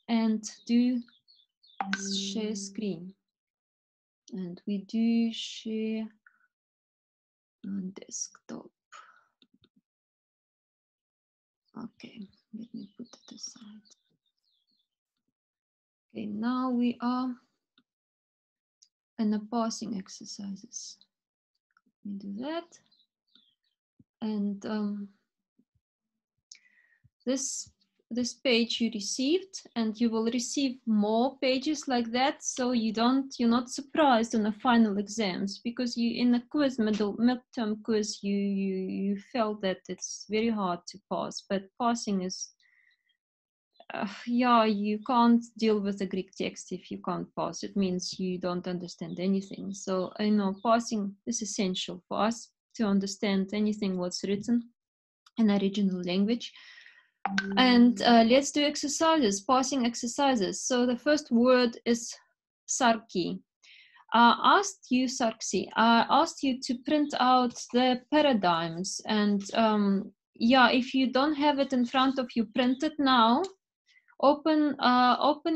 and do share screen. And we do share on desktop. Okay, let me put it aside. Okay, now we are in the passing exercises. We do that. And this page you received, and you will receive more pages like that, so you're not surprised on the final exams, because you in the quiz, midterm quiz, you felt that it's very hard to pass, but passing is yeah, you can't deal with the Greek text if you can't pass. It means you don't understand anything. So passing is essential for us to understand anything what's written in original language. And let's do exercises, passing exercises. So the first word is sarki. I asked you to print out the paradigms, and if you don't have it in front of you, print it now. Open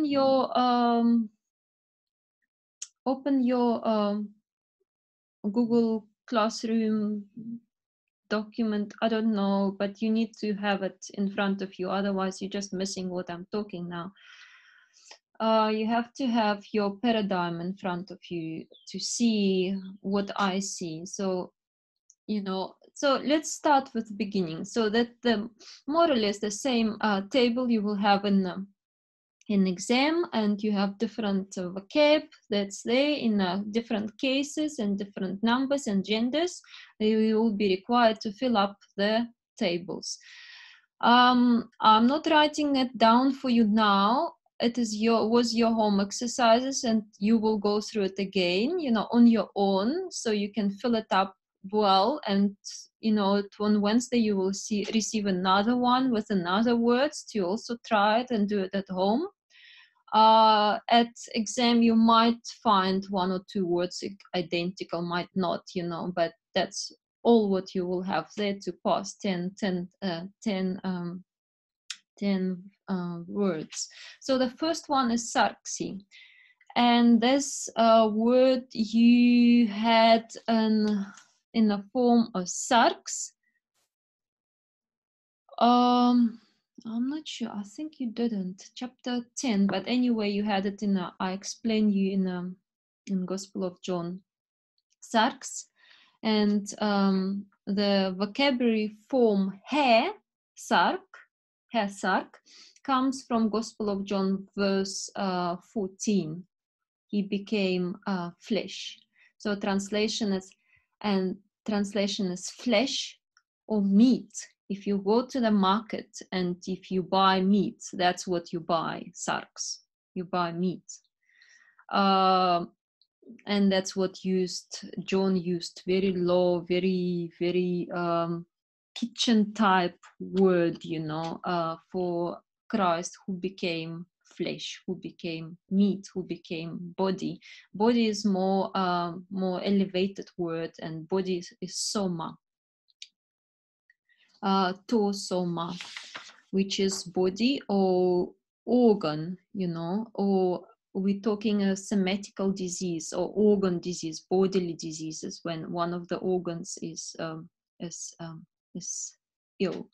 your Google Classroom document. I don't know, but you need to have it in front of you, otherwise you're just missing what I'm talking now. You have to have your paradigm in front of you to see what I see. So so let's start with the beginning, so that the more or less the same table you will have in exam, and you have different vocab that's there in different cases and different numbers and genders. You will be required to fill up the tables. I'm not writing it down for you now. It was your home exercises, and you will go through it again, on your own, so you can fill it up well. And on Wednesday you will receive another one with another words to also try it and do it at home. At exam you might find one or two words identical, might not, but that's all what you will have there to pass 10 words. So the first one is sarksi, and this word you had in the form of sarks. I'm not sure. I think you didn't. Chapter 10, but anyway, you had it I explained you in Gospel of John. Sarks, and the vocabulary form hair sark, comes from Gospel of John, verse 14. He became flesh. So translation is flesh or meat. If you go to the market and if you buy meat, that's what you buy, sarks. You buy meat. And that's what John used, very low, very, very kitchen type word, for Christ, who became flesh, who became meat, who became body. Body is more elevated word, and body is soma. To soma, which is body or organ, or we're talking a somatical disease or organ disease, bodily diseases, when one of the organs is ill.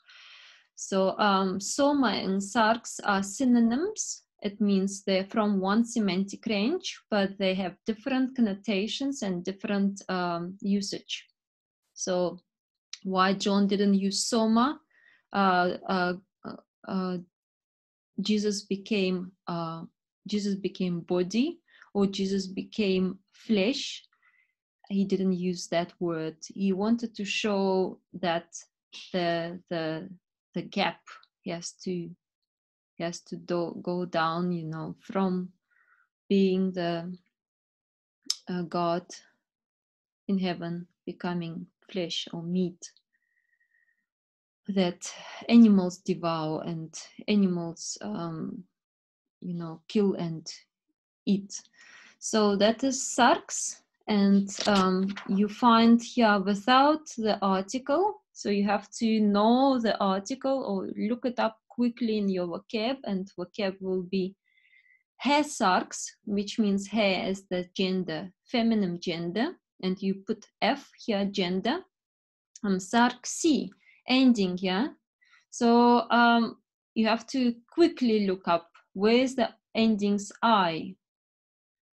So soma and sarks are synonyms. It means they're from one semantic range, but they have different connotations and different usage. So why John didn't use soma? Jesus became body, or Jesus became flesh. He didn't use that word. He wanted to show that the gap, he has to go down, from being the God in heaven, becoming flesh or meat that animals devour and animals kill and eat. So that is sarks, and you find here without the article, so you have to know the article or look it up quickly in your vocab, and vocab will be he sarks, which means he is the gender, feminine gender, and you put F here, gender. Sarksi, ending here. So you have to quickly look up where's the endings I.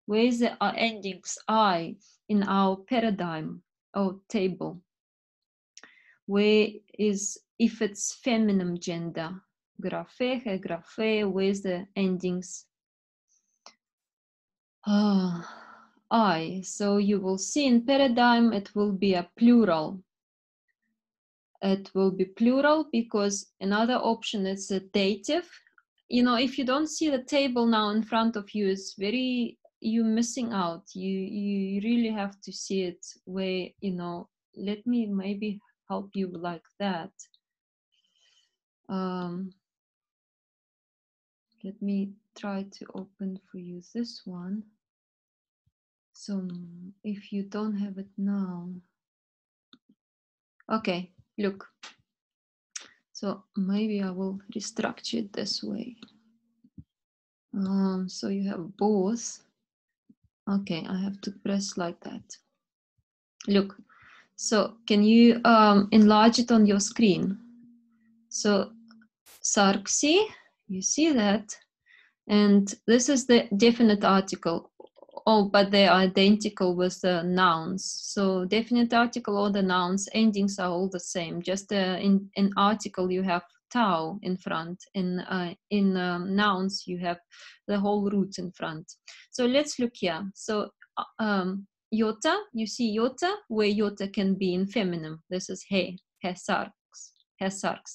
Where's the endings I in our paradigm or table? Where is, if it's feminine gender? Graphe, graphe, where's the endings? I. So you will see in paradigm it will be a plural. It will be plural because another option is a dative. You know, if you don't see the table now in front of you, it's very, you're missing out. You really have to see it where, you know, let me maybe help you like that. Let me try to open for you this one. So if you don't have it now, okay, look. So maybe I will restructure it this way. So you have both. Okay, I have to press like that. Look, so can you enlarge it on your screen? So Sarksi, you see that? And this is the definite article. Oh, but they are identical with the nouns. So definite article or the nouns, endings are all the same. Just in article you have tau in front. In nouns you have the whole root in front. So let's look here. So iota, you see iota, where iota can be in feminine. This is he sarks,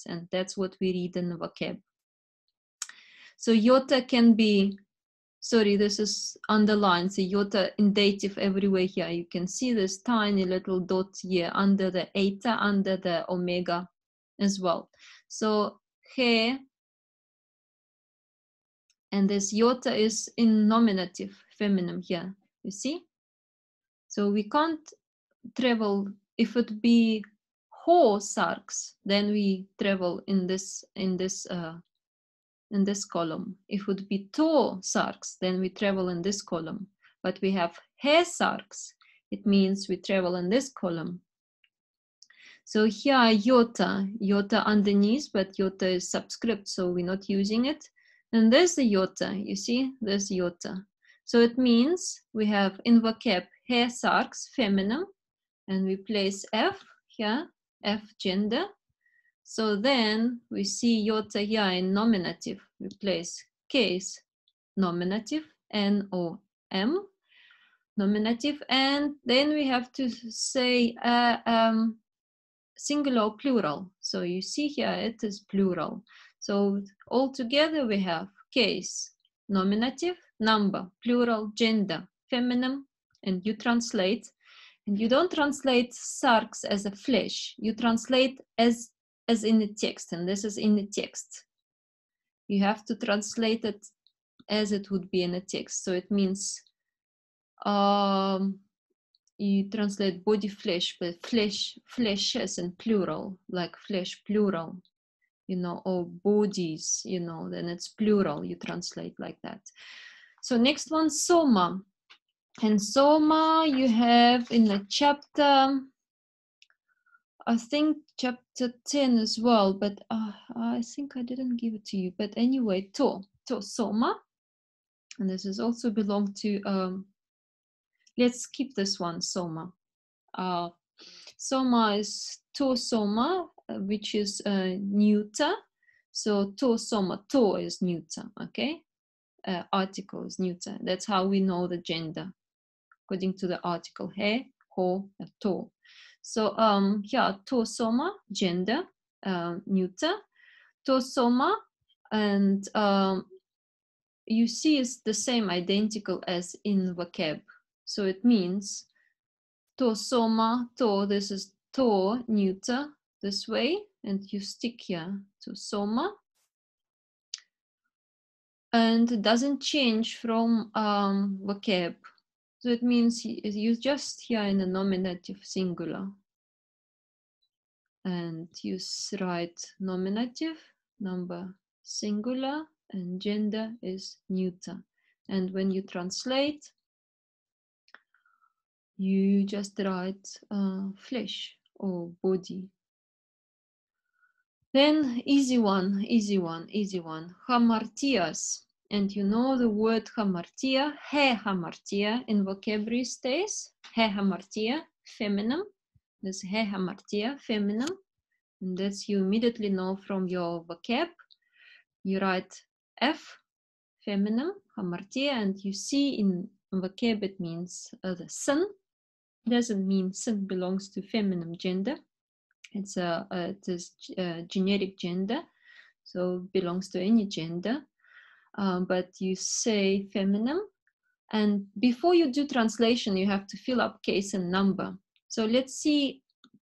and that's what we read in the vocab. So iota can be, sorry, this is underlined. So iota in dative everywhere here. You can see this tiny little dot here under the eta, under the omega as well. So he, and this iota is in nominative, feminine here. You see? So we can't travel, if it be ho sarks, then we travel in this column. If it would be to sarks, then we travel in this column. But we have he sarks, it means we travel in this column. So here iota underneath, but iota is subscript, so we're not using it. And there's the iota, you see, there's iota. So it means we have in vocab he sarks, feminine, and we place F here, F gender. So then we see iota here in nominative. We place case nominative, N-O-M, nominative, and then we have to say singular or plural. So you see here it is plural. So altogether we have case, nominative, number, plural, gender, feminine, and you translate. And you don't translate sarks as a flesh. You translate as in the text, and this is in the text. You have to translate it as it would be in a text. So it means you translate body flesh, but flesh as in plural, like flesh plural, you know, or bodies, you know, then it's plural, you translate like that. So next one, soma. And soma you have in the chapter, I think chapter 10 as well, but I think I didn't give it to you. But anyway, to soma, and this is also belong to, let's keep this one, soma. Soma is to soma, which is neuter. So to soma, to is neuter, okay? Article is neuter. That's how we know the gender, according to the article he, ho, to. So here, to soma, gender, neuter. To soma, and you see it's the same, identical as in vocab. So it means to soma, to, this is to, neuter, this way, and you stick here to soma. And it doesn't change from vocab. So it means you just here in a nominative singular. And you write nominative, number singular, and gender is neuter. And when you translate, you just write flesh or body. Then easy one. Hamartias. And you know the word hamartia, he hamartia in vocabulary stays. He hamartia, feminine. This he hamartia, feminine. And that's you immediately know from your vocab. You write F, feminine, hamartia, and you see in vocab it means the sin. Doesn't mean sin belongs to feminine gender. It is generic gender, so belongs to any gender. But you say feminine, and before you do translation, you have to fill up case and number. So let's see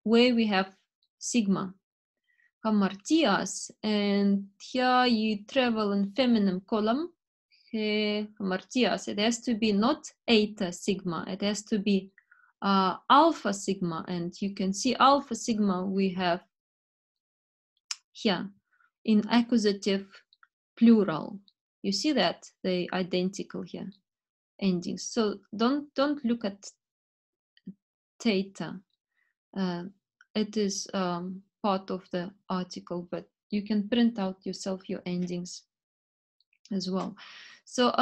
where we have sigma. Hamartias, and here you travel in feminine column. Hamartias, it has to be not eta sigma, it has to be alpha sigma, and you can see alpha sigma we have here in accusative plural. You see that they identical here endings. So don't look at theta. It is part of the article, but you can print out yourself your endings as well. So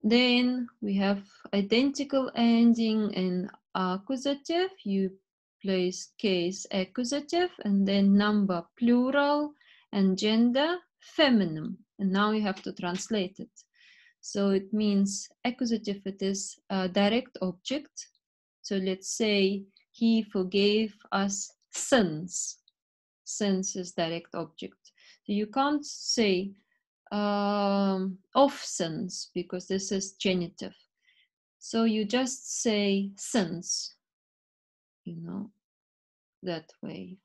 then we have identical ending in accusative. You place case accusative, and then number plural, and gender feminine. And now you have to translate it. So it means accusative, it is a direct object. So let's say he forgave us sins. Sins is direct object. So you can't say of sins because this is genitive. So you just say sins, you know, that way.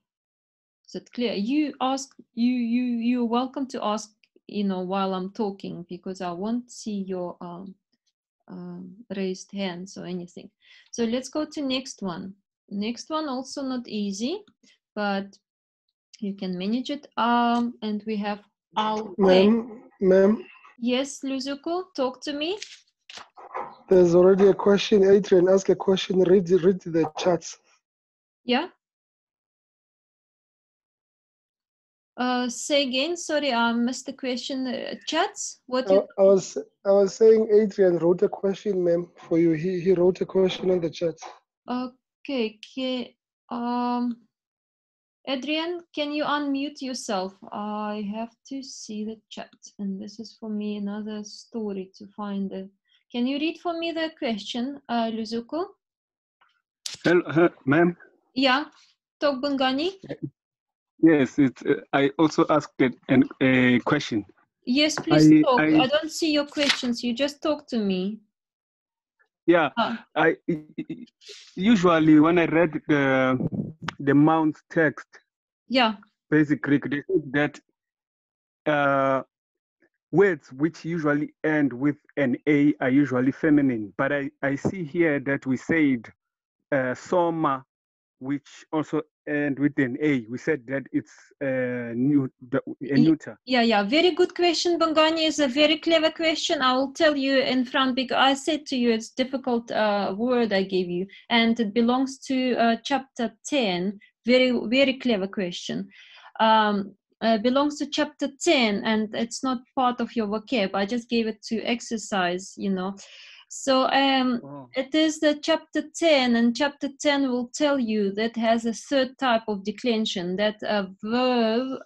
Is that clear? You ask, you're welcome to ask, you know, while I'm talking, because I won't see your raised hands or anything. So let's go to next one. Next one also not easy, but you can manage it. And we have our Ma'am. Yes, Luzuko, talk to me. There's already a question. Adrian, ask a question. Read the chats. Yeah. Say again. Sorry, I missed the question. Chats. What you? I was saying Adrian wrote a question, ma'am, for you. He wrote a question on the chat. Okay. Adrian, can you unmute yourself? I have to see the chat, and this is for me another story to find it. Can you read for me the question, Luzuko? Hello, ma'am. Yeah, talk Bungani. Yes, it's. I also asked a question. Yes, please talk. I don't see your questions. You just talk to me. Yeah, I usually when I read the Mount text. Yeah. Basic Greek, they said that words which usually end with an A are usually feminine. But I see here that we said soma, which also end with an A. We said that it's a neuter. Yeah. Very good question, Bangani. Is a very clever question. I will tell you in front because I said to you it's difficult word I gave you, and it belongs to chapter 10. Very clever question. Belongs to chapter 10, and it's not part of your vocab. I just gave it to exercise, you know. So it is the chapter 10, and chapter 10 will tell you that has a third type of declension, that a verb,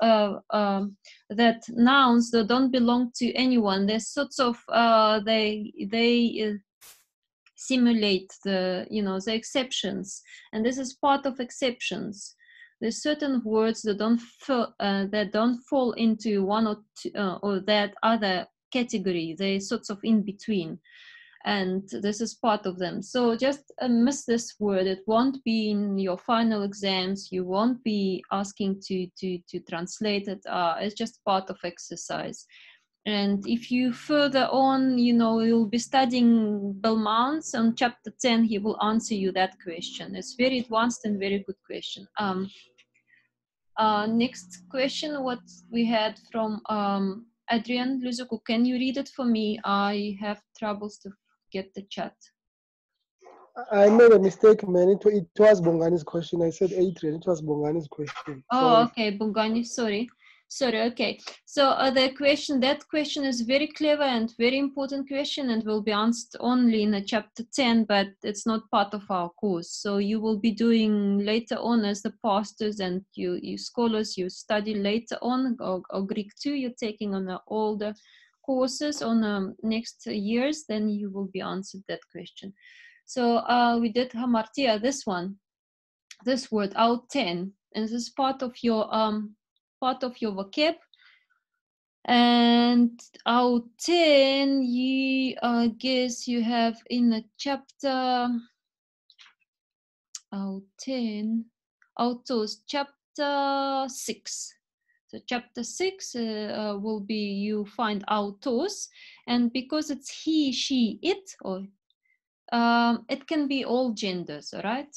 that nouns that don't belong to anyone. There's sorts of they simulate the, you know, the exceptions, and this is part of exceptions. There's certain words that don't fall into one or two, or that other category. They're sorts of in between, and this is part of them. So just miss this word. It won't be in your final exams. You won't be asking to translate it. It's just part of exercise. And if you further on, you know, you'll be studying Belmont's on chapter 10, he will answer you that question. It's very advanced and very good question. Next question, what we had from Adrian Luzuku, can you read it for me? I have troubles to get the chat. I made a mistake, man. It was Bongani's question. I said Adrian. It was Bongani's question. Oh, Sorry. okay, Bungani, sorry. Sorry, okay. So that question is very clever and very important question and will be answered only in chapter 10, but it's not part of our course. So you will be doing later on as the pastors and you scholars, you study later on, or Greek 2, you're taking on all the courses on next years, then you will be answered that question. So we did hamartia, this word, out 10, and this is part of your vocab. And out 10, you guess you have in the chapter out 10 autos chapter 6. So chapter 6 will be, you find autos, and because it's he, she, it, or it can be all genders, all right?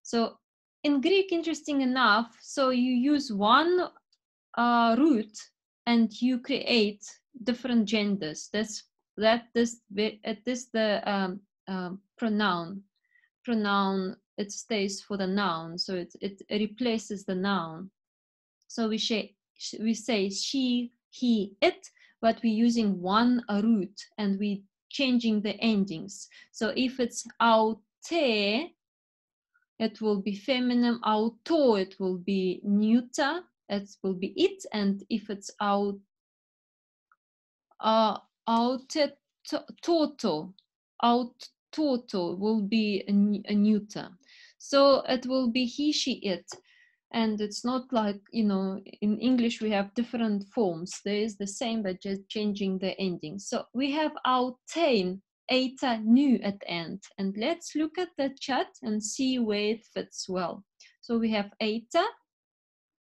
So in Greek, interesting enough, so you use one root and you create different genders. This the pronoun. It stays for the noun, so it replaces the noun. So we say she, he, it, but we're using one root and we changing the endings. So if it's aute, it will be feminine. Auto, it will be neuter. It will be it. And if it's out toto will be a neuter. So it will be he, she, it. And it's not like, in English we have different forms. There is the same, but just changing the ending. So we have autain, eta, nu at the end. And let's look at the chat and see where it fits well. So we have eta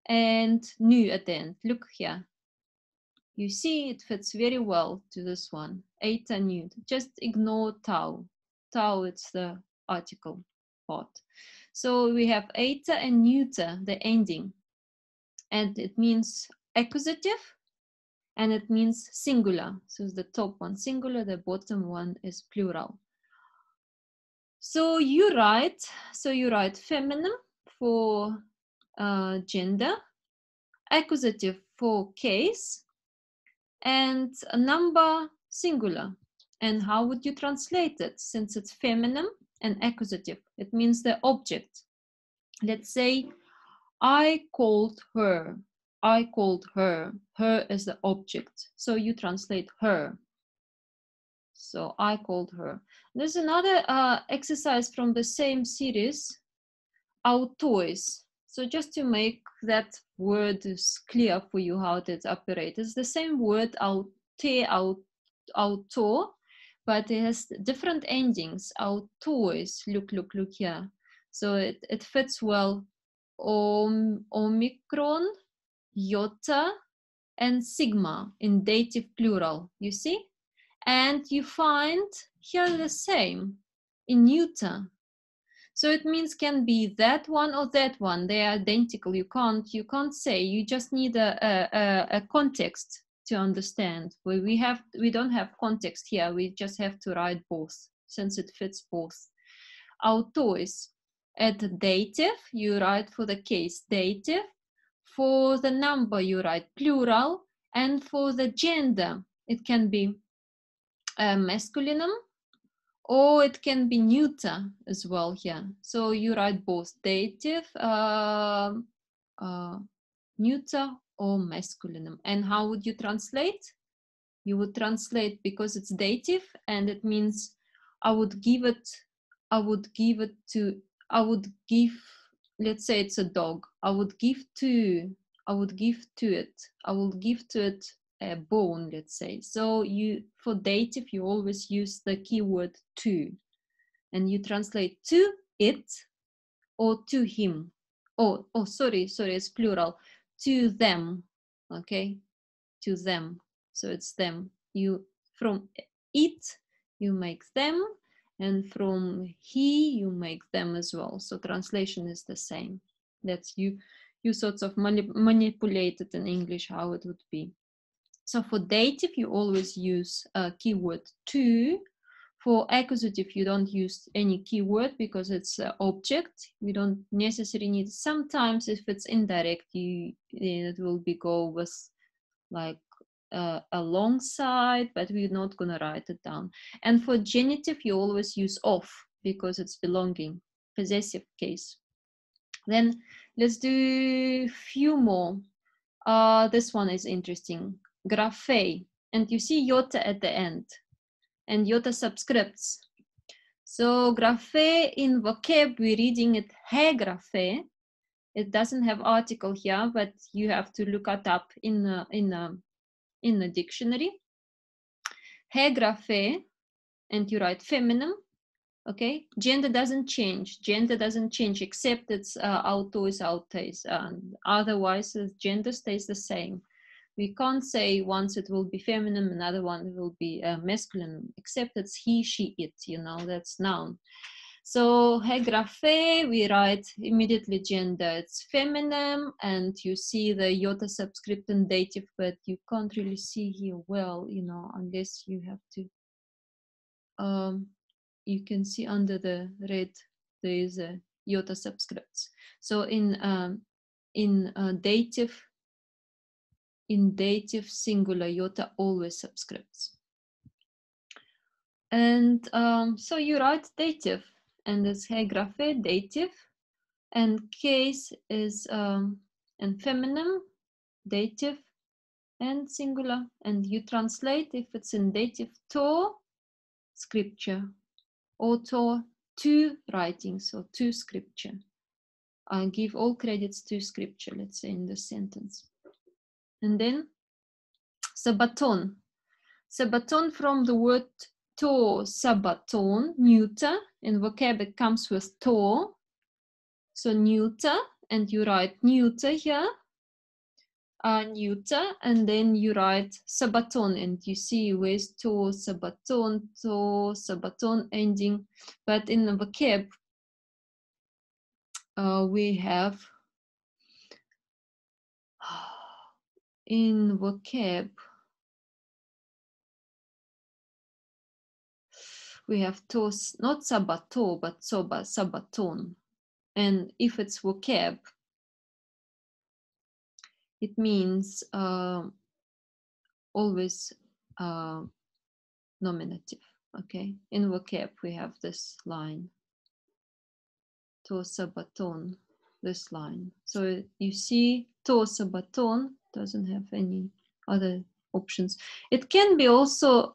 and nu at the end. Look here. You see it fits very well to this one. Eta, nu. Just ignore tau. Tau, it's the article part. So we have eta and neuter, the ending. And it means accusative and it means singular. So the top one singular, the bottom one is plural. So you write feminine for gender, accusative for case, and a number singular. And how would you translate it? Since it's feminine and accusative, it means the object. Let's say, I called her. I called her. Her is the object. So you translate her. So I called her. There's another exercise from the same series, autois. So just to make that word is clear for you how it operates. It's the same word, aute, auto, but it has different endings. Autois, look here. So it fits well. Omicron, iota, and sigma in dative plural, you see? And you find here the same in neuter. So it means can be that one or that one. They are identical. You can't say. You just need a context to understand. We don't have context here. We just have to write both since it fits both. Autois. At dative, you write for the case dative. For the number, you write plural. And for the gender, it can be masculinum, or it can be neuter as well here. So you write both dative, neuter, or masculinum. And how would you translate? You would translate, because it's dative, and it means I would give, let's say it's a dog. I will give to it a bone, let's say. So for dative, you always use the keyword to, and you translate to it or to him. Oh, sorry, it's plural. To them, okay? To them. So it's them. From it, you make them, and from he, you make them as well. So translation is the same. That's you sorts of manipulate it in English how it would be. So for dative, you always use keyword to. For accusative, you don't use any keyword because it's an object. We don't necessarily need. Sometimes, if it's indirect, it will be go with like alongside, but we're not gonna write it down. And for genitive, you always use of because it's belonging, possessive case. Then let's do few more. This one is interesting. Graphe, and you see iota at the end, and iota subscripts. So graphe in vocab, we're reading it he graphe. It doesn't have article here, but you have to look it up in the dictionary. He graphe, and you write feminine. Okay, gender doesn't change. Gender doesn't change except it's auto is autos, and otherwise the gender stays the same. We can't say once it will be feminine, another one will be masculine, except it's he, she, it. You know, that's noun. So he graphe, we write immediately gender. It's feminine, and you see the iota subscriptum dative, but you can't really see here well, you know, unless you have to. You can see under the red there is a iota subscripts. So in dative singular, iota always subscripts. And so you write dative, and it's he graphe dative, and case is and feminine dative and singular, and you translate if it's in dative to scripture, or to writing, so to scripture. I give all credits to scripture, let's say, in this sentence. And then sabaton. Sabaton, from the word to sabaton, neuter. In vocab it comes with to. So neuter, and you write neuter here. Neuter, and then you write sabaton, and you see where's to sabaton ending. But in the vocab, we have in vocab we have to, not sabato, but sabaton. And if it's vocab, it means always nominative. Okay, in vocab we have this line, to sabaton, this line. So you see, to sabaton doesn't have any other options. It can be also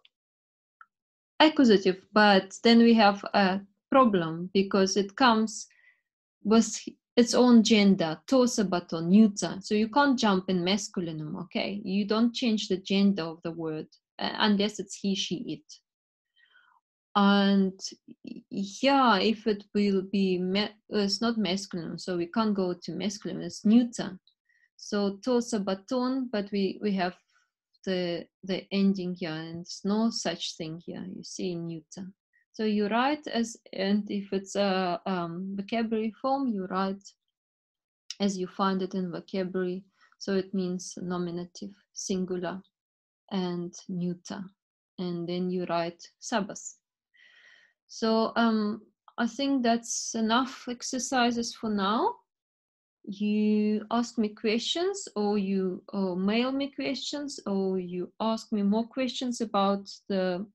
accusative, but then we have a problem because it comes with its own gender, to sabaton, neuter. So you can't jump in masculinum, okay? You don't change the gender of the word unless it's he, she, it. And yeah, if it will be, it's not masculine, so we can't go to masculine, it's neuter. So to sabaton, but we have the ending here, and there's no such thing here, you see, in neuter. So you write as, and if it's a vocabulary form, you write as you find it in vocabulary. So it means nominative, singular, and neuter. And then you write sabbath. So I think that's enough exercises for now. You ask me questions, or you mail me questions, or you ask me more questions about the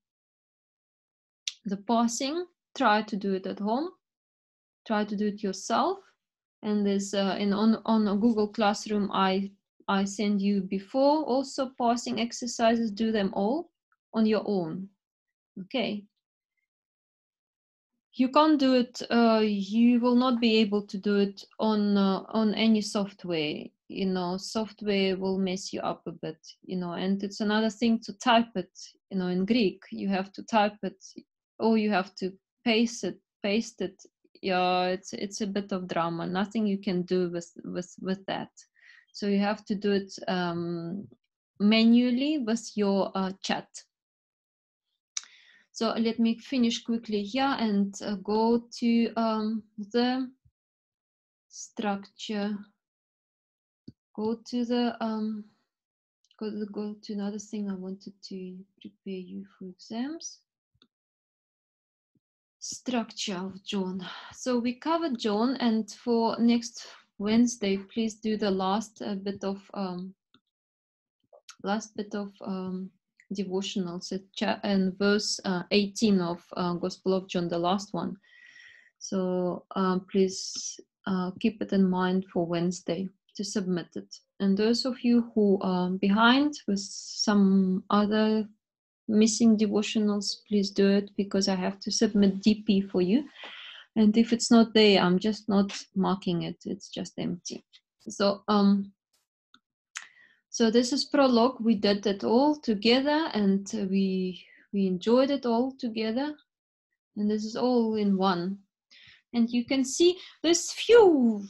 parsing. Try to do it at home. Try to do it yourself. And there's on a Google Classroom, I send you before also parsing exercises. Do them all on your own. Okay. You can't do it. You will not be able to do it on any software. You know, software will mess you up a bit. You know, and it's another thing to type it. You know, in Greek, you have to type it, or you have to paste it. Yeah, it's a bit of drama. Nothing you can do with that. So you have to do it manually with your chat. So let me finish quickly here and go to the structure. Go to the go to another thing I wanted to prepare you for exams. Structure of John. So we covered John, and for next Wednesday, please do the last bit of devotionals and verse 18 of Gospel of John, the last one. So please keep it in mind for Wednesday to submit it. And those of you who are behind with some other missing devotionals, please do it, because I have to submit DP for you. And if it's not there, I'm just not marking it. It's just empty. So so this is prologue. We did it all together, and we enjoyed it all together. And this is all in one. And you can see there's few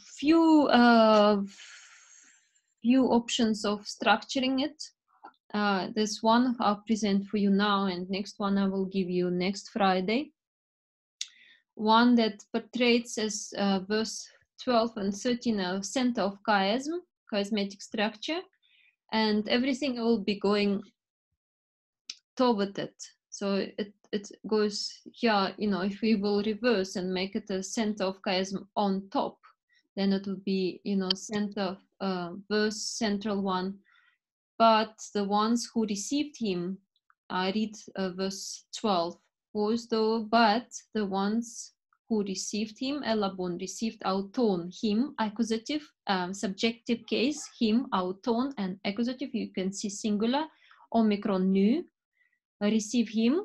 options of structuring it. This one I'll present for you now, and next one I will give you next Friday. One that portrays as verse 12 and 13 a center of chiasm, charismatic structure, and everything will be going toward it. So it goes here, you know, if we will reverse and make it a center of chiasm on top, then it will be, you know, center, verse central one. But the ones who received him, I read verse 12, was though, but the ones who received him, elabon, received auton, him, accusative, subjective case, him, auton, and accusative, you can see singular, omicron, nu, receive him,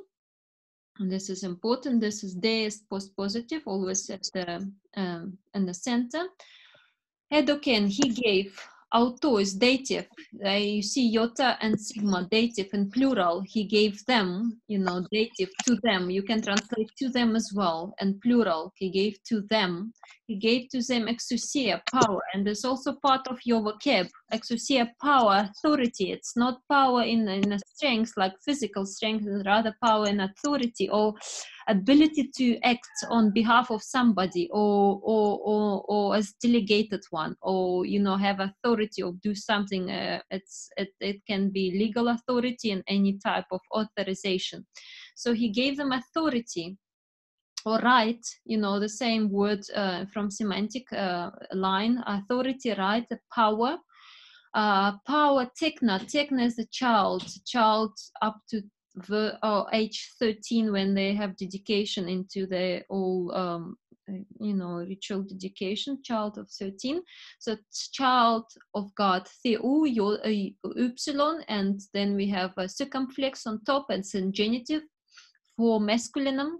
and this is important, this is there is post-positive, always at the, in the center. Edoken, he gave. Auto is dative. You see iota and sigma, dative and plural. He gave them, you know, dative to them. You can translate to them as well. And plural, he gave to them. He gave to them exousia, power. And there's also part of your vocab. Exousia, power, authority. It's not power in a strength like physical strength, it's rather power and authority, or ability to act on behalf of somebody, or as delegated one, or, you know, have authority or do something. It can be legal authority and any type of authorization. So he gave them authority or right, you know, the same word from semantic line, authority, right, power. Power, tekna is the child up to age 13, when they have dedication into their all, you know, ritual dedication, child of 13. So child of God, theo, upsilon, and then we have a circumflex on top, and it's in genitive for masculinum.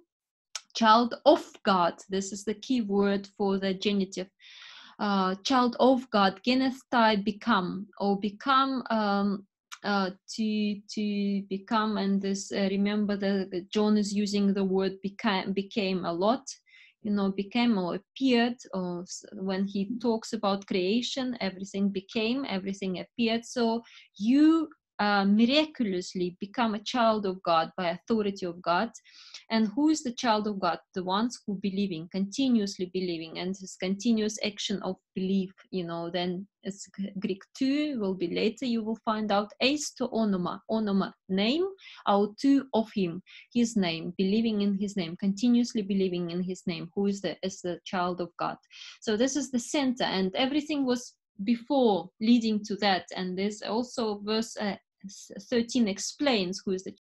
Child of God, this is the key word for the genitive. Child of God, genesthai, become, or become, to become. And this, remember that John is using the word became a lot, you know, became or appeared, or when he talks about creation, everything became, everything appeared. So you miraculously become a child of God by authority of God. And who is the child of God? The ones who believing, continuously believing, and this continuous action of belief, you know. Then it's Greek 2 will be later, you will find out. Eis to onoma, name, autu, of him, his name, believing in his name, continuously believing in his name, who is the child of God. So this is the center, and everything was before leading to that. And there's also verse 13 explains who is the